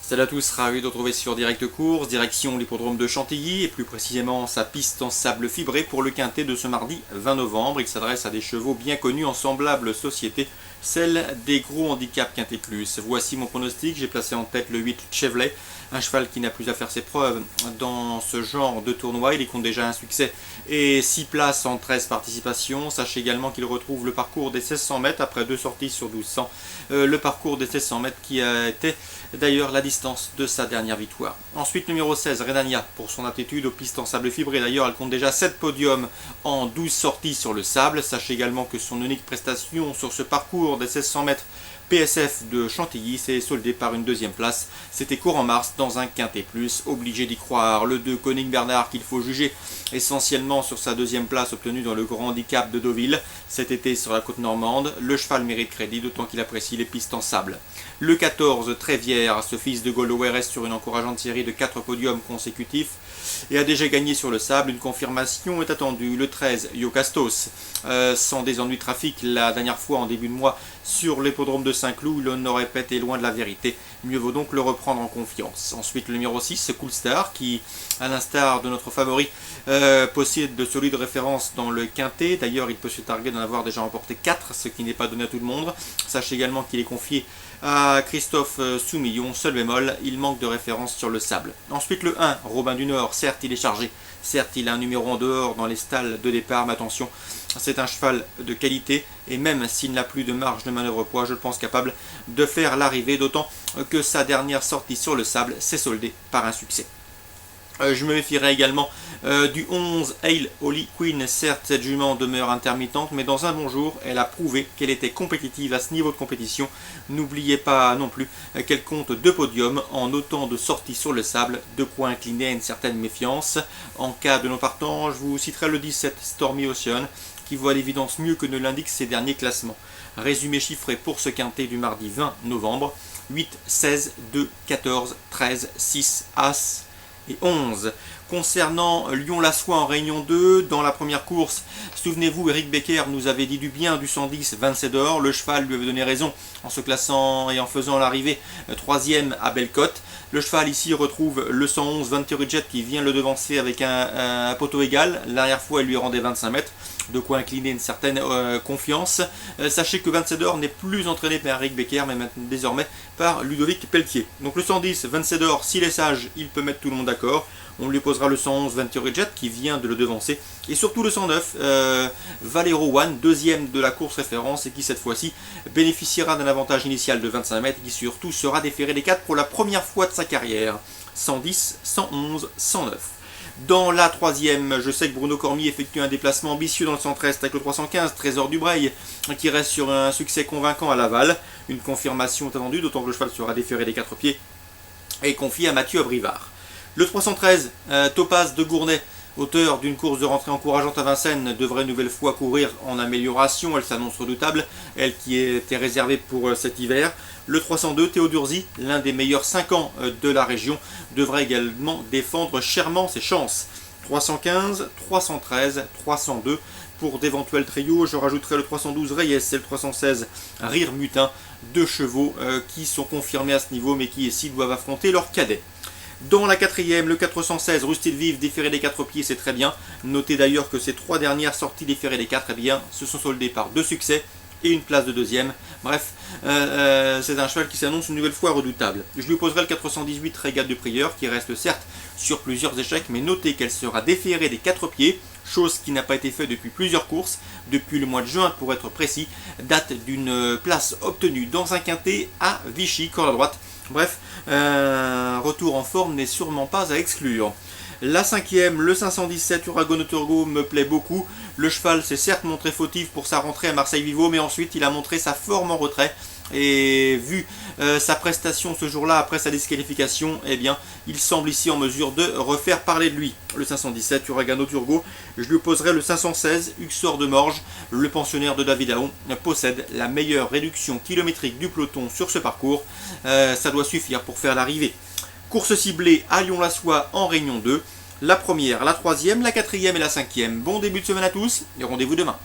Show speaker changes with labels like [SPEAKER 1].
[SPEAKER 1] Salut à tous, ravi de retrouver sur Direct Course, direction l'hippodrome de Chantilly et plus précisément sa piste en sable fibré pour le quintet de ce mardi 20 novembre. Il s'adresse à des chevaux bien connus en semblable société, celle des gros handicaps quintet plus. Voici mon pronostic, j'ai placé en tête le 8 Chevrolet, un cheval qui n'a plus à faire ses preuves dans ce genre de tournoi. Il y compte déjà un succès et 6 places en 13 participations. Sachez également qu'il retrouve le parcours des 1600 mètres après 2 sorties sur 1200. Le parcours des 1600 mètres qui a été d'ailleurs la distance de sa dernière victoire. Ensuite, numéro 16, Renania, pour son aptitude aux pistes en sable fibré. D'ailleurs, elle compte déjà 7 podiums en 12 sorties sur le sable. Sachez également que son unique prestation sur ce parcours des 1600 mètres PSF de Chantilly s'est soldé par une deuxième place. C'était courant mars dans un quintet plus. Obligé d'y croire. Le 2 Koning Bernard qu'il faut juger essentiellement sur sa deuxième place obtenue dans le grand handicap de Deauville cet été sur la côte normande. Le cheval mérite crédit d'autant qu'il apprécie les pistes en sable. Le 14 Trévière, ce fils de Gaulois reste sur une encourageante série de 4 podiums consécutifs et a déjà gagné sur le sable. Une confirmation est attendue. Le 13 Iocastos, sans des ennuis de trafic la dernière fois en début de mois sur l'hippodrome de Saint-Cloud, il n'aurait pas été loin de la vérité. Mieux vaut donc le reprendre en confiance. Ensuite le numéro 6, Cool Star, qui à l'instar de notre favori possède de solides références dans le quintet. D'ailleurs il peut se targuer d'en avoir déjà remporté 4, ce qui n'est pas donné à tout le monde. Sachez également qu'il est confié à Christophe Soumillon, seul bémol, il manque de référence sur le sable. Ensuite le 1, Robin du Nord, certes il est chargé, certes il a un numéro en dehors dans les stalles de départ, mais attention, c'est un cheval de qualité et même s'il n'a plus de marge de manœuvre poids, je le pense capable de faire l'arrivée, d'autant que sa dernière sortie sur le sable s'est soldée par un succès. Je me méfierai également du 11 Hail Holy Queen. Certes, cette jument demeure intermittente, mais dans un bon jour, elle a prouvé qu'elle était compétitive à ce niveau de compétition. N'oubliez pas non plus qu'elle compte 2 podiums en autant de sorties sur le sable, de quoi incliner à une certaine méfiance. En cas de non-partant, je vous citerai le 17 Stormy Ocean, qui voit à l'évidence mieux que ne l'indiquent ses derniers classements. Résumé chiffré pour ce quintet du mardi 20 novembre, 8, 16, 2, 14, 13, 6, As et 11. Concernant Lyon-la-Soie en Réunion 2, dans la première course, souvenez-vous, Eric Becker nous avait dit du bien du 110 Vincedor. Le cheval lui avait donné raison en se classant et en faisant l'arrivée 3e à Bellecote. Le cheval ici retrouve le 111 Vanterujet qui vient le devancer avec un poteau égal. La dernière fois, il lui rendait 25 mètres, de quoi incliner une certaine confiance. Sachez que Vincedor n'est plus entraîné par Eric Becker, mais maintenant désormais par Ludovic Pelletier. Donc le 110 Vincedor, s'il est sage, il peut mettre tout le monde d'accord. On lui posera le 111 Vanterujet qui vient de le devancer. Et surtout le 109 Valero One, deuxième de la course référence et qui cette fois-ci bénéficiera d'un avantage initial de 25 mètres et qui surtout sera déféré des 4 pour la première fois de sa carrière. 110, 111, 109. Dans la troisième, je sais que Bruno Cormier effectue un déplacement ambitieux dans le 113 avec le 315 Trésor du Breil qui reste sur un succès convaincant à Laval. Une confirmation est attendue, d'autant que le cheval sera déféré des 4 pieds et confié à Mathieu Abrivard. Le 313, Topaz de Gournay, auteur d'une course de rentrée encourageante à Vincennes, devrait une nouvelle fois courir en amélioration. Elle s'annonce redoutable, elle qui était réservée pour cet hiver. Le 302, Théodurzi, l'un des meilleurs 5 ans de la région, devrait également défendre chèrement ses chances. 315, 313, 302. Pour d'éventuels trios, je rajouterai le 312 Reyes et le 316 Rire Mutin, 2 chevaux qui sont confirmés à ce niveau, mais qui ici doivent affronter leur cadet. Dans la quatrième, le 416, Rustil Vive, déféré des 4 pieds, c'est très bien. Notez d'ailleurs que ces 3 dernières sorties déférées des 4, eh bien, se sont soldées par 2 succès et une place de deuxième. Bref, c'est un cheval qui s'annonce une nouvelle fois redoutable. Je lui poserai le 418 Régate de Prieur, qui reste certes sur plusieurs échecs, mais notez qu'elle sera déférée des 4 pieds, chose qui n'a pas été faite depuis plusieurs courses, depuis le mois de juin pour être précis, date d'une place obtenue dans un quintet à Vichy, corde à droite. Bref, un retour en forme n'est sûrement pas à exclure. La cinquième, le 517 Uragono Turgo me plaît beaucoup. Le cheval s'est certes montré fautif pour sa rentrée à Marseille-Vivo, mais ensuite il a montré sa forme en retrait. Et vu sa prestation ce jour-là après sa disqualification, eh bien, il semble ici en mesure de refaire parler de lui. Le 517 Uragano Turgo, je lui opposerai le 516 Uxor de Morges. Le pensionnaire de David Aon possède la meilleure réduction kilométrique du peloton sur ce parcours. Ça doit suffire pour faire l'arrivée. Course ciblée à Lyon-la-Soie en Réunion 2. La première, la troisième, la quatrième et la cinquième. Bon début de semaine à tous et rendez-vous demain.